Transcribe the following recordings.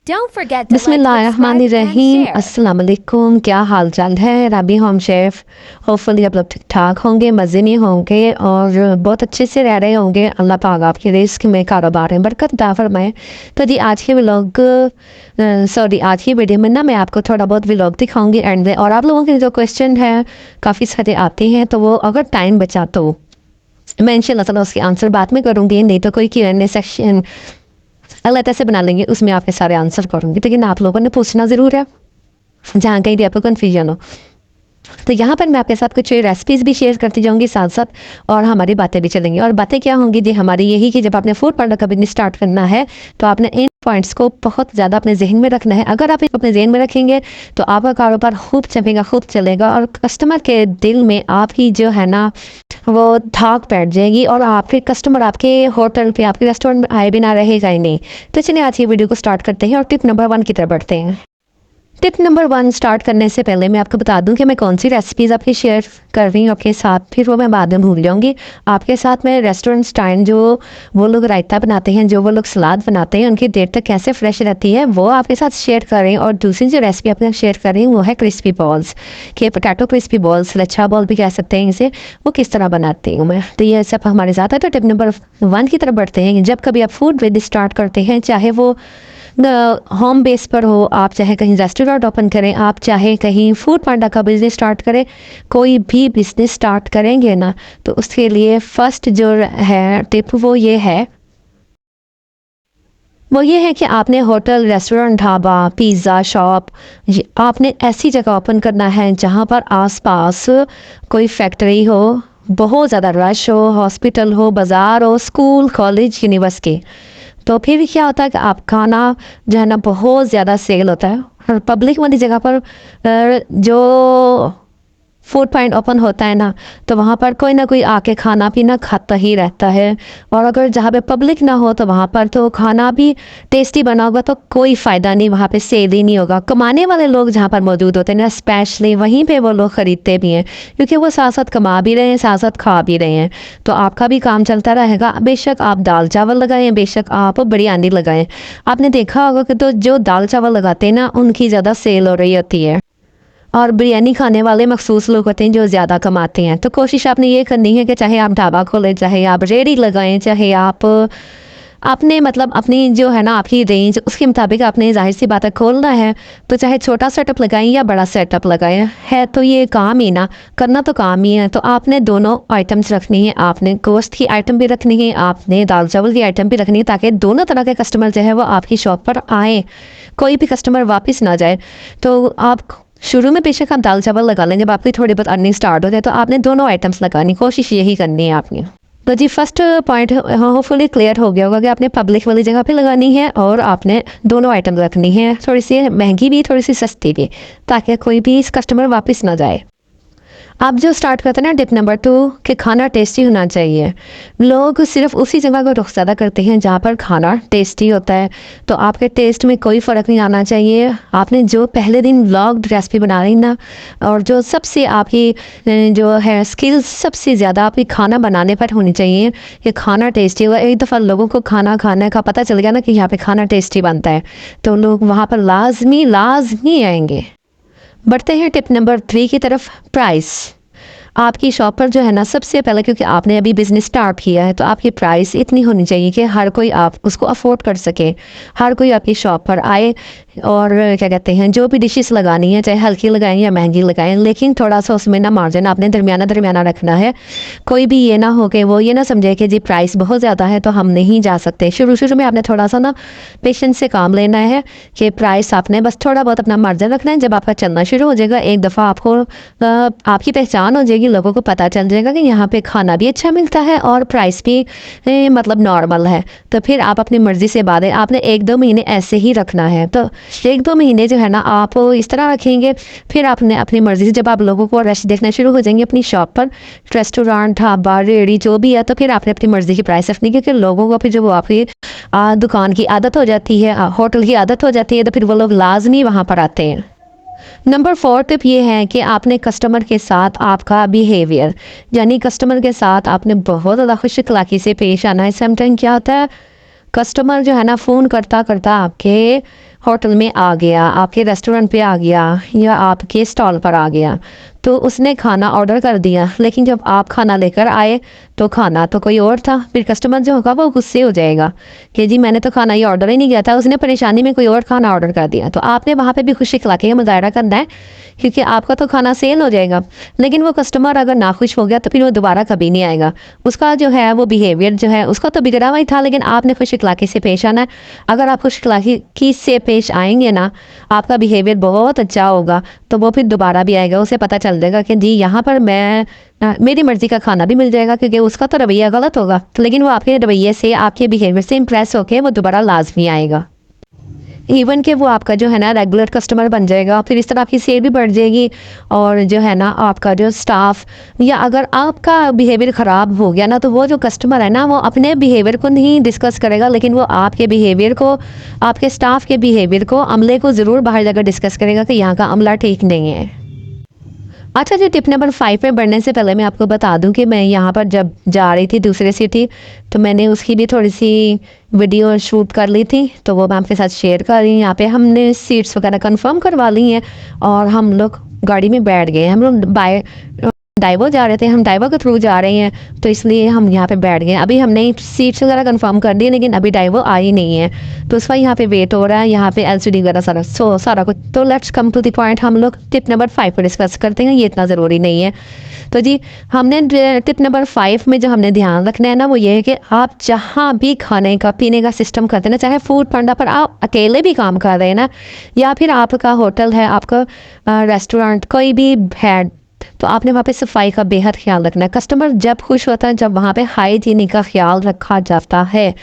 Don't forget to like, subscribe, and बिस्मिल्लाहिर्रहमानिर्रहीम, share. अस्सलाम वालेकुम। क्या हाल चाल है? राबी होम शेफ़। होपफुली आप लोग ठीक ठाक होंगे, मज़े में होंगे और बहुत अच्छे से रह रहे होंगे। अल्लाह पाक आपके रिस्क में, कारोबार में बरकत अता फरमाए। तो जी आज के आज की वीडियो में ना मैं आपको थोड़ा बहुत व्लॉग दिखाऊंगी एंड में, और आप लोगों के जो क्वेश्चन है काफ़ी सारे आते हैं, तो वो अगर टाइम बचा तो मैं इंशाल्लाह ताला उसके आंसर बाद में करूँगी, नहीं तो कोई Q&A सेक्शन अलग से बना लेंगे, उसमें आपके सारे आंसर करूँगी। लेकिन आप लोगों ने पूछना ज़रूर है जहाँ कहीं भी आपको कन्फ्यूजन हो। तो यहाँ पर मैं आपके साथ कुछ रेसिपीज़ भी शेयर करती जाऊँगी साथ साथ, और हमारी बातें भी चलेंगी। और बातें क्या होंगी जी हमारी यही कि जब आपने फूड प्रोडक्ट का बिजनेस स्टार्ट करना है तो आपने इन पॉइंट्स को बहुत ज़्यादा अपने जहन में रखना है। अगर आप इसको अपने जहन में रखेंगे तो आपका कारोबार खूब चलेगा, खूब चलेगा, और कस्टमर के दिल में आपकी जो है ना वो धाक बैठ जाएगी, और आपके कस्टमर आपके होटल पे, आपके रेस्टोरेंट में आए बिना रहेगा ही नहीं। तो चलिए आज ये वीडियो को स्टार्ट करते हैं और टिप नंबर 1 की तरफ बढ़ते हैं। टिप नंबर 1 स्टार्ट करने से पहले मैं आपको बता दूं कि मैं कौन सी रेसिपीज़ आपकी शेयर कर रही हूँ आपके साथ, फिर वो मैं बाद में भूल जाऊँगी। आपके साथ मैं रेस्टोरेंट स्टाइल जो वो लोग रायता बनाते हैं, जो वो लोग सलाद बनाते हैं, उनकी देर तक कैसे फ्रेश रहती है वो आपके साथ शेयर कर रही हूँ। और दूसरी जो रेसिपी आपके साथ शेयर कर रही हूँ वो है क्रिस्पी बॉल्स, के पोटैटो क्रिस्पी बॉल्स, लच्छा बॉल भी कह सकते हैं इसे, वो किस तरह बनाती हूँ मैं। तो ये सब हमारे साथ है। तो टिप नंबर 1 की तरफ बढ़ते हैं। जब कभी आप फूड बिजनेस स्टार्ट करते हैं, चाहे वो होम बेस पर हो, आप चाहे कहीं रेस्टोरेंट ओपन करें, आप चाहे कहीं फूड पांडा का बिजनेस स्टार्ट करें, कोई भी बिजनेस स्टार्ट करेंगे ना तो उसके लिए फर्स्ट जो है टिप वो ये है कि आपने hotel, restaurant, dhaba, pizza shop, आपने ऐसी जगह ओपन करना है जहाँ पर आसपास कोई फैक्ट्री हो, बहुत ज़्यादा रश हो, हॉस्पिटल हो, बाज़ार हो, स्कूल, कॉलेज, यूनिवर्सिटी। तो फिर क्या होता है कि आप खाना जो है ना बहुत ज़्यादा सेल होता है, और पब्लिक वाली जगह पर जो फूड पॉइंट ओपन होता है ना तो वहाँ पर कोई ना कोई आके खाना पीना खाता ही रहता है। और अगर जहाँ पे पब्लिक ना हो तो वहाँ पर तो खाना भी टेस्टी बना होगा तो कोई फ़ायदा नहीं, वहाँ पे सेल ही नहीं होगा। कमाने वाले लोग जहाँ पर मौजूद होते हैं ना स्पेशली वहीं पे वो लोग ख़रीदते भी हैं, क्योंकि वो साथ साथ कमा भी रहे हैं, साथ साथ खा भी रहे हैं। तो आपका भी काम चलता रहेगा। बेशक आप दाल चावल लगाएं, बेशक आप बिरयानी लगाएं, आपने देखा होगा कि तो जो दाल चावल लगाते हैं ना उनकी ज़्यादा सेल हो रही होती है, और बिरयानी खाने वाले मखसूस लोग होते हैं जो ज़्यादा कमाते हैं। तो कोशिश आपने ये करनी है कि चाहे आप ढाबा खोलें, चाहे आप रेहड़ी लगाएं, चाहे आप आपने मतलब अपनी जो है ना आपकी रेंज उसके मुताबिक आपने जाहिर सी बात है खोलना है, तो चाहे छोटा सेटअप लगाएं या बड़ा सेटअप लगाएं, है तो ये काम ही ना, करना तो काम ही है। तो आपने दोनों आइटम्स रखनी है, आपने गोश्त की आइटम भी रखनी है, आपने दाल चावल की आइटम भी रखनी है, ताकि दोनों तरह के कस्टमर जो है वो आपकी शॉप पर आए, कोई भी कस्टमर वापस ना जाए। तो आप शुरू में बेशक आप दाल चावल लगा लें, जब आपकी थोड़ी बहुत अर्निंग स्टार्ट हो जाए तो आपने दोनों आइटम्स लगानी, कोशिश यही करनी है आपने। तो जी फर्स्ट पॉइंट होपफुली क्लियर हो गया होगा कि आपने पब्लिक वाली जगह पे लगानी है और आपने दोनों आइटम रखनी है, थोड़ी सी महंगी भी थोड़ी सी सस्ती भी, ताकि कोई भी कस्टमर वापस ना जाए। आप जो स्टार्ट करते हैं ना टिप नंबर 2 कि खाना टेस्टी होना चाहिए, लोग सिर्फ उसी जगह को रुख ज़्यादा करते हैं जहाँ पर खाना टेस्टी होता है। तो आपके टेस्ट में कोई फ़र्क नहीं आना चाहिए। आपने जो पहले दिन व्लॉग रेसिपी बना रही ना, और जो सबसे आपकी जो है स्किल्स सबसे ज़्यादा आपकी खाना बनाने पर होनी चाहिए कि खाना टेस्टी होगा। एक दफ़ा लोगों को खाना खाने का पता चल गया ना कि यहाँ पे खाना टेस्टी बनता है तो लोग वहाँ पर लाजमी आएंगे। बढ़ते हैं टिप नंबर 3 की तरफ, प्राइस। आपकी शॉप पर जो है ना सबसे पहले, क्योंकि आपने अभी बिजनेस स्टार्ट किया है, तो आपकी प्राइस इतनी होनी चाहिए कि हर कोई आप उसको अफोर्ड कर सके, हर कोई आपकी शॉप पर आए। और क्या कहते हैं जो भी डिशेस लगानी है चाहे हल्की लगाएं या महंगी लगाएं, लेकिन थोड़ा सा उसमें ना मार्जिन आपने दरमियाना रखना है। कोई भी ये ना हो कि वो ये ना समझे कि जी प्राइस बहुत ज़्यादा है तो हम नहीं जा सकते। शुरू में आपने थोड़ा सा ना पेशेंस से काम लेना है कि प्राइस आपने बस थोड़ा बहुत अपना मार्जिन रखना है। जब आपका चलना शुरू हो जाएगा एक दफ़ा आपको आपकी पहचान हो जाएगी, लोगों को पता चल जाएगा कि यहाँ पे खाना भी अच्छा मिलता है और प्राइस भी मतलब नॉर्मल है, तो फिर आप अपनी मर्ज़ी से बाद आपने 1-2 महीने ऐसे ही रखना है। तो 1-2 महीने जो है ना आप इस तरह रखेंगे, फिर आपने अपनी मर्ज़ी से जब आप लोगों को रश देखना शुरू हो जाएंगे अपनी शॉप पर, रेस्टोरेंट, ढाबा, रेहड़ी जो भी है, तो फिर आपने अपनी मर्ज़ी की प्राइस रखनी, क्योंकि लोगों को फिर जब वो आपकी दुकान की आदत हो जाती है, होटल की आदत हो जाती है, तो फिर वो लोग लाजमी वहाँ पर आते हैं। नंबर 4 टिप ये है कि आपने कस्टमर के साथ आपका बिहेवियर, यानी कस्टमर के साथ आपने बहुत ज़्यादा खुश अखलाकी से पेश आना है। समटाइम क्या होता है कस्टमर जो है ना फ़ोन करता करता आपके होटल में आ गया, आपके रेस्टोरेंट पे आ गया या आपके स्टॉल पर आ गया, तो उसने खाना ऑर्डर कर दिया, लेकिन जब आप खाना लेकर आए तो खाना तो कोई और था। फिर कस्टमर जो होगा वो गुस्से हो जाएगा कि जी मैंने तो खाना ये ऑर्डर ही नहीं किया था, उसने परेशानी में कोई और खाना ऑर्डर कर दिया। तो आपने वहाँ पे भी खुशी खिलाके का मुजाहरा करना है, क्योंकि आपका तो खाना सेल हो जाएगा। लेकिन वो कस्टमर अगर नाखुश हो गया तो फिर वो दोबारा कभी नहीं आएगा। उसका जो है वो बिहेवियर जो है उसका तो बिगड़ा हुआ ही था, लेकिन आपने खुश इखलाकी से पेश आना है। अगर आप खुश इखलाकी से पेश आएंगे ना, आपका बिहेवियर बहुत अच्छा होगा, तो वो फिर दोबारा भी आएगा। उसे पता चल जाएगा कि जी यहाँ पर मैं मेरी मर्ज़ी का खाना भी मिल जाएगा, क्योंकि उसका तो रवैया गलत होगा, तो लेकिन वो आपके रवैये से, आपके बिहेवियर से इम्प्रेस होकर वो दोबारा लाजमी आएगा। इवन कि वो आपका जो है ना रेगुलर कस्टमर बन जाएगा। फिर इस तरह आपकी सेल भी बढ़ जाएगी, और जो है ना आपका जो स्टाफ, या अगर आपका बिहेवियर ख़राब हो गया ना, तो वो जो कस्टमर है ना वो अपने बिहेवियर को नहीं डिस्कस करेगा, लेकिन वो आपके बिहेवियर को, आपके स्टाफ के बिहेवियर को, अमले को ज़रूर बाहर जाकर डिस्कस करेगा कि यहाँ का अमला ठीक नहीं है। अच्छा जी, टिप नंबर 5 पे बढ़ने से पहले मैं आपको बता दूं कि मैं यहाँ पर जब जा रही थी दूसरे सिटी, तो मैंने उसकी भी थोड़ी सी वीडियो शूट कर ली थी, तो वो मैं आपके साथ शेयर कर रही हूँ। यहाँ पे हमने सीट्स वगैरह कंफर्म करवा ली हैं और हम लोग गाड़ी में बैठ गए। हम लोग बाय डाइवो जा रहे थे, हम डाइवो के थ्रू जा रहे हैं, तो इसलिए हम यहाँ पे बैठ गए। अभी हमने सीट्स वगैरह कंफर्म कर दी, लेकिन अभी डाइवो आई नहीं है, तो उसका यहाँ पे वेट हो रहा है। यहाँ पे एलसीडी वगैरह सारा कुछ। तो let's come to the point, हम लोग टिप नंबर 5 पर डिस्कस करते हैं, ये इतना ज़रूरी नहीं है। तो जी, हमने टिप नंबर 5 में जो हमने ध्यान रखना है ना, वो ये है कि आप जहाँ भी खाने का पीने का सिस्टम करते हैं ना, चाहे फूड पांडा पर आप अकेले भी काम कर रहे हैं ना, या फिर आपका होटल है, आपका रेस्टोरेंट कोई भी है, तो आपने वहाँ पे सफाई का बेहद ख्याल रखना है। कस्टमर जब खुश होता है जब वहाँ पे हाइजीनिक का ख्याल रखा जाता है,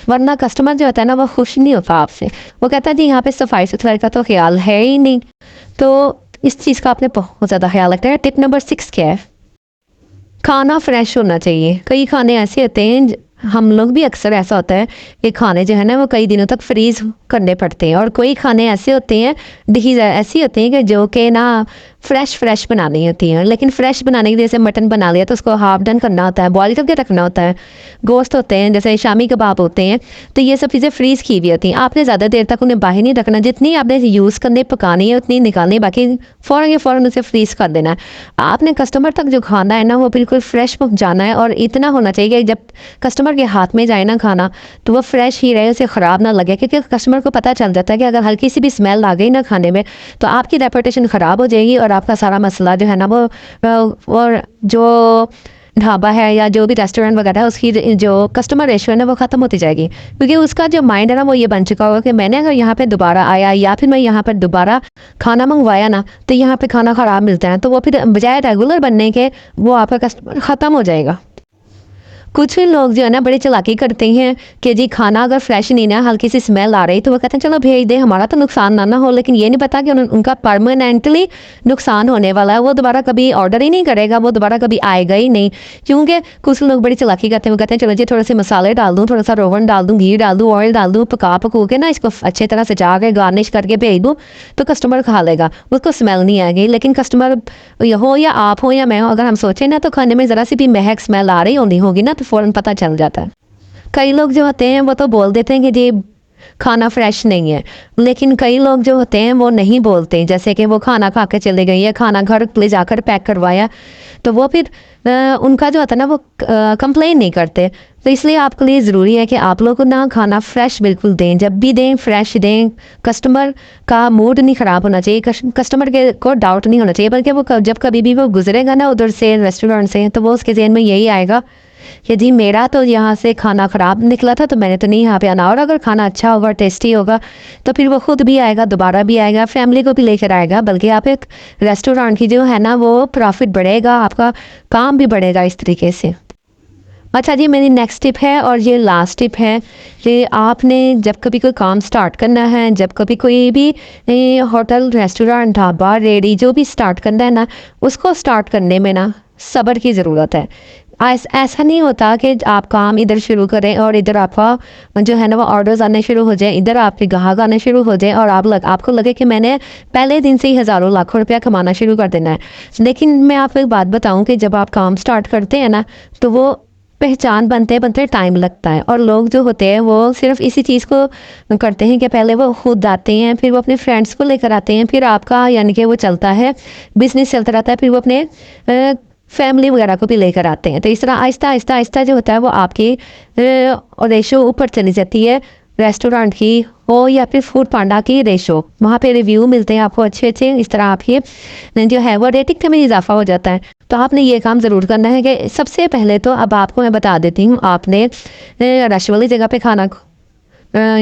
वरना कस्टमर जो होता है ना वो खुश नहीं होता आपसे। वो कहता है जी यहाँ पे सफाई सुथराई का तो ख्याल है ही नहीं। तो इस चीज़ का आपने बहुत ज़्यादा ख्याल रखना है। टिप नंबर 6 क्या है? खाना फ्रेश होना चाहिए। कई खाने ऐसे होते हैं, हम लोग भी अक्सर ऐसा होता है कि खाने जो है ना वो कई दिनों तक फ्रीज़ करने पड़ते हैं, और कोई खाने ऐसे होते हैं, डिशेज ऐसी होती हैं कि जो कि ना फ्रेश बनानी होती हैं। लेकिन फ्रेश बनाने के लिए, जैसे मटन बना लिया तो उसको हाफ डन करना होता है, बॉयल करके रखना होता है। गोश्त होते हैं जैसे शामी कबाब होते हैं, तो ये सब चीज़ें फ्रीज़ की हुई होती हैं। आपने ज़्यादा देर तक उन्हें बाहर नहीं रखना, जितनी आपने यूज़ करने पकानी है उतनी निकालनी, बाकी फ़ौरन उसे फ्रीज़ कर देना है। आपने कस्टमर तक जो खाना है ना वो बिल्कुल फ्रेश पहुँचाना है, और इतना होना चाहिए कि जब कस्टमर के हाथ में जाए ना खाना, तो वो फ्रेश ही रहे, उसे ख़राब ना लगे, क्योंकि कस्टमर को पता चल जाता है कि अगर हल्की सी भी स्मेल आ गई ना खाने में, तो आपकी रेपुटेशन ख़राब हो जाएगी, और आपका सारा मसला जो है ना वो और जो ढाबा है या जो भी रेस्टोरेंट वगैरह है उसकी जो कस्टमर रेशियो है ना वो ख़त्म होती जाएगी। क्योंकि उसका जो माइंड है ना वो ये बन चुका होगा कि मैंने अगर यहाँ पे दोबारा आया या फिर मैं यहाँ पर दोबारा खाना मंगवाया ना, तो यहाँ पे खाना ख़राब मिलता है, तो वो फिर बजाय रेगुलर बनने के वो आपका कस्टमर ख़त्म हो जाएगा। कुछ लोग जो है ना बड़ी चालाकी करते हैं कि जी खाना अगर फ्रेश नहीं ना, हल्की सी स्मेल आ रही, तो वो कहते हैं चलो भेज दे, हमारा तो नुकसान ना हो। लेकिन ये नहीं पता कि उनका परमानेंटली नुकसान होने वाला है। वो दोबारा कभी ऑर्डर ही नहीं करेगा, वो दोबारा कभी आएगा ही नहीं। क्योंकि कुछ लोग बड़ी चालाकी करते हैं, वो कहते हैं चलो जी थोड़े से मसाले डाल दूँ, थोड़ा सा रोगन डाल दूँ, घी डाल दूँ, ऑयल डाल दूँ, पकू के ना इसको अच्छे तरह से जाके गार्निश करके भेज दूँ, तो कस्टमर खा लेगा, उसको स्मेल नहीं आएगी। लेकिन कस्टमर हो या आप हो या मैं हो, अगर हम सोचें ना तो खाने में ज़रा सी भी महक स्मेल आ रही होगी ना, तो फ़ौरन पता चल जाता है। कई लोग जो होते हैं वो तो बोल देते हैं कि जी खाना फ्रेश नहीं है, लेकिन कई लोग जो होते हैं वो नहीं बोलते। जैसे कि वो खाना खा के चले गए या खाना घर ले जाकर पैक करवाया, तो वो फिर उनका जो होता है ना वो कंप्लेन नहीं करते। तो इसलिए आपके लिए ज़रूरी है कि आप लोग को ना खाना फ्रेश बिल्कुल दें, जब भी दें फ्रेश दें। कस्टमर का मूड नहीं ख़राब होना चाहिए, कस्टमर के को डाउट नहीं होना चाहिए, बल्कि वो जब कभी भी वो गुजरेगा ना उधर से रेस्टोरेंट से, तो वो उसके जहन में यही आएगा कि जी मेरा तो यहाँ से खाना ख़राब निकला था, तो मैंने तो नहीं यहाँ पे आना। और अगर खाना अच्छा होगा, टेस्टी होगा, तो फिर वो खुद भी आएगा, दोबारा भी आएगा, फैमिली को भी लेकर आएगा। बल्कि आप एक रेस्टोरेंट की जो है ना वो प्रॉफिट बढ़ेगा, आपका काम भी बढ़ेगा इस तरीके से। अच्छा जी, मेरी नेक्स्ट टिप है और ये लास्ट टिप है कि आपने जब कभी कोई काम स्टार्ट करना है, जब कभी कोई भी होटल, रेस्टोरेंट, ढाबा, रेडी जो भी स्टार्ट करना है ना, उसको स्टार्ट करने में ना सब्र की ज़रूरत है। ऐसा नहीं होता कि आप काम इधर शुरू करें और इधर आपका जो है ना वो ऑर्डर्स आने शुरू हो जाए, इधर आपके ग्राहक आने शुरू हो जाए और आपको लगे कि मैंने पहले दिन से ही हज़ारों लाखों रुपया कमाना शुरू कर देना है। लेकिन मैं आपको एक बात बताऊं कि जब आप काम स्टार्ट करते हैं ना, तो वो पहचान बनते बनते टाइम लगता है, और लोग जो होते हैं वो सिर्फ इसी चीज़ को करते हैं कि पहले वो खुद आते हैं, फिर वो अपने फ्रेंड्स को लेकर आते हैं, फिर आपका यानी कि वो चलता है, बिजनेस चलता रहता है, फिर वो अपने फैमिली वगैरह को भी लेकर आते हैं। तो इस तरह आहिस्ता आहिस्ता आहिस्ता जो होता है वो आपकी रेशो ऊपर चली जाती है, रेस्टोरेंट की हो या फिर फूड पांडा की रेशो, वहाँ पे रिव्यू मिलते हैं आपको अच्छे अच्छे, इस तरह आपकी जो है वो रेटिंग में इजाफा हो जाता है। तो आपने ये काम ज़रूर करना है कि सबसे पहले तो अब आपको मैं बता देती हूँ, आपने रश वाली जगह पे खाना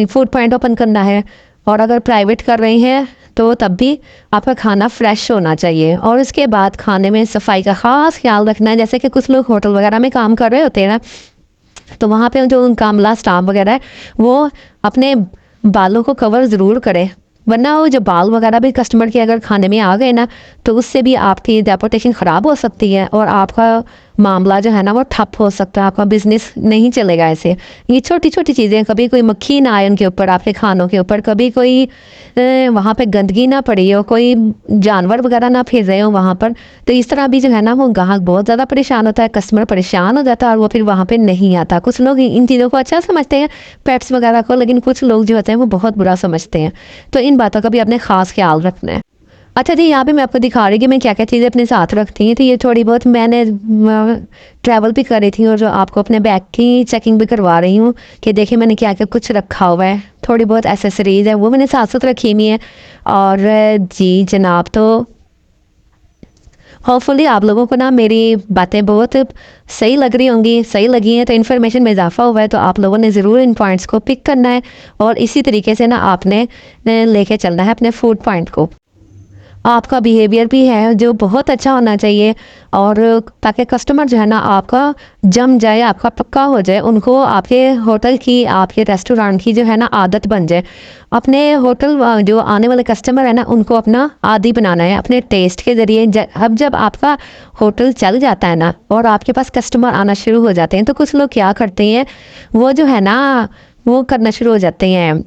फूड पॉइंट ओपन करना है, और अगर प्राइवेट कर रहे हैं तो तब भी आपका खाना फ्रेश होना चाहिए। और उसके बाद खाने में सफाई का ख़ास ख्याल रखना है। जैसे कि कुछ लोग होटल वगैरह में काम कर रहे होते हैं ना, तो वहाँ पे जो उनका अमला स्टाफ वगैरह है वो अपने बालों को कवर ज़रूर करे, वरना वो जो बाल वगैरह भी कस्टमर के अगर खाने में आ गए ना, तो उससे भी आपकी रेपुटेशन ख़राब हो सकती है और आपका मामला जो है ना वो ठप हो सकता है, आपका बिजनेस नहीं चलेगा ऐसे। ये छोटी छोटी चीज़ें, कभी कोई मक्खी ना आए उनके ऊपर, आपके खानों के ऊपर, कभी कोई वहाँ पे गंदगी ना पड़ी हो, कोई जानवर वगैरह ना फिर रहे हो वहाँ पर, तो इस तरह भी जो है ना वो ग्राहक बहुत ज़्यादा परेशान होता है, कस्टमर परेशान हो जाता है और वो फिर वहाँ पे नहीं आता। कुछ लोग इन चीज़ों को अच्छा समझते हैं, पेट्स वगैरह को, लेकिन कुछ लोग जो होते हैं वो बहुत बुरा समझते हैं। तो इन बातों का भी आपने ख़ास ख्याल रखना है। अच्छा जी, यहाँ पे मैं आपको दिखा रही कि मैं क्या क्या चीज़ें अपने साथ रखती हूँ। तो ये थोड़ी बहुत मैंने ट्रैवल भी कर रही थी, और जो आपको अपने बैग की चेकिंग भी करवा रही हूँ कि देखिए मैंने क्या क्या कुछ रखा हुआ है। थोड़ी बहुत एसेसरीज़ है वो मैंने साथ साथ रखी हुई है। और जी जनाब, तो होपफुली आप लोगों को ना मेरी बातें बहुत सही लग रही होंगी, सही लगी हैं, तो इन्फॉर्मेशन में इजाफा हुआ है, तो आप लोगों ने ज़रूर इन पॉइंट्स को पिक करना है और इसी तरीके से ना आपने लेके चलना है अपने फूड पॉइंट को। आपका बिहेवियर भी है जो बहुत अच्छा होना चाहिए, और ताकि कस्टमर जो है ना आपका जम जाए, आपका पक्का हो जाए, उनको आपके होटल की, आपके रेस्टोरेंट की जो है ना आदत बन जाए। अपने होटल जो आने वाले कस्टमर है ना उनको अपना आदी बनाना है अपने टेस्ट के ज़रिए। अब जब आपका होटल चल जाता है ना और आपके पास कस्टमर आना शुरू हो जाते हैं, तो कुछ लोग क्या करते हैं, वो जो है ना वो करना शुरू हो जाते हैं,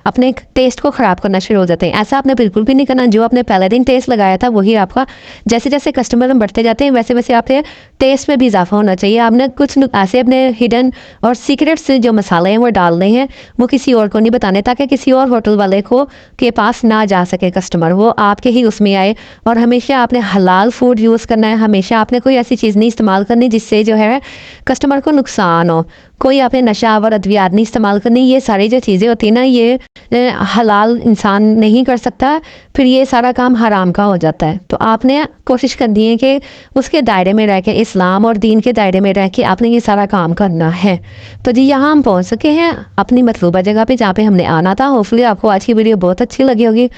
अपने टेस्ट को ख़राब करना शुरू हो जाते हैं। ऐसा आपने बिल्कुल भी नहीं करना। जो आपने पहले दिन टेस्ट लगाया था वही आपका, जैसे जैसे कस्टमर में बढ़ते जाते हैं वैसे वैसे आपके टेस्ट में भी इजाफा होना चाहिए। आपने कुछ ऐसे अपने हिडन और सीक्रेट्स जो मसाले हैं वो डालने हैं, वो किसी और को नहीं बताने, ताकि किसी और होटल वाले को के पास ना जा सके कस्टमर, वो आपके ही उसमें आए। और हमेशा आपने हलाल फूड यूज़ करना है, हमेशा आपने कोई ऐसी चीज़ नहीं इस्तेमाल करनी जिससे जो है कस्टमर को नुकसान हो। कोई आपने नशा और अद्वियात नहीं इस्तेमाल करनी। ये सारी जो चीज़ें होती हैं ना, ये हलाल इंसान नहीं कर सकता, फिर ये सारा काम हराम का हो जाता है। तो आपने कोशिश करनी है कि उसके दायरे में रह के, इस्लाम और दीन के दायरे में रह के आपने ये सारा काम करना है। तो जी यहाँ हम पहुँच सके हैं अपनी मतलूबा जगह पे जहाँ पे हमने आना था। होपफुली आपको आज की वीडियो बहुत अच्छी लगी होगी।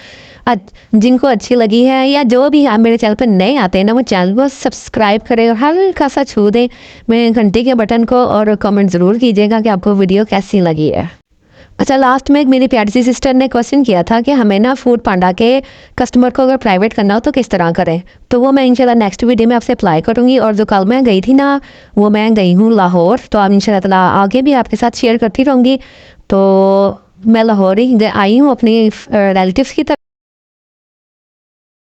जिनको अच्छी लगी है या जो भी आप मेरे चैनल पर नए आते हैं ना, वो चैनल को सब्सक्राइब करें और हल्का सा छू दें मेरे घंटे के बटन को, और कमेंट ज़रूर कीजिएगा कि आपको वीडियो कैसी लगी है। अच्छा, लास्ट में एक मेरी प्यारी सी सिस्टर ने क्वेश्चन किया था कि हमें ना फूड पांडा के कस्टमर को अगर प्राइवेट करना हो तो किस तरह करें। तो वो मैं इंशाल्लाह नेक्स्ट वीडियो में आपसे अप्लाई करूँगी। और जो कल मैं गई थी ना, वो मैं गई हूँ लाहौर, तो अब इंशाल्लाह ताला आगे भी आपके साथ शेयर करती रहूँगी। तो मैं लाहौर ही आई हूँ अपनी रिलेटिव्स की तरफ।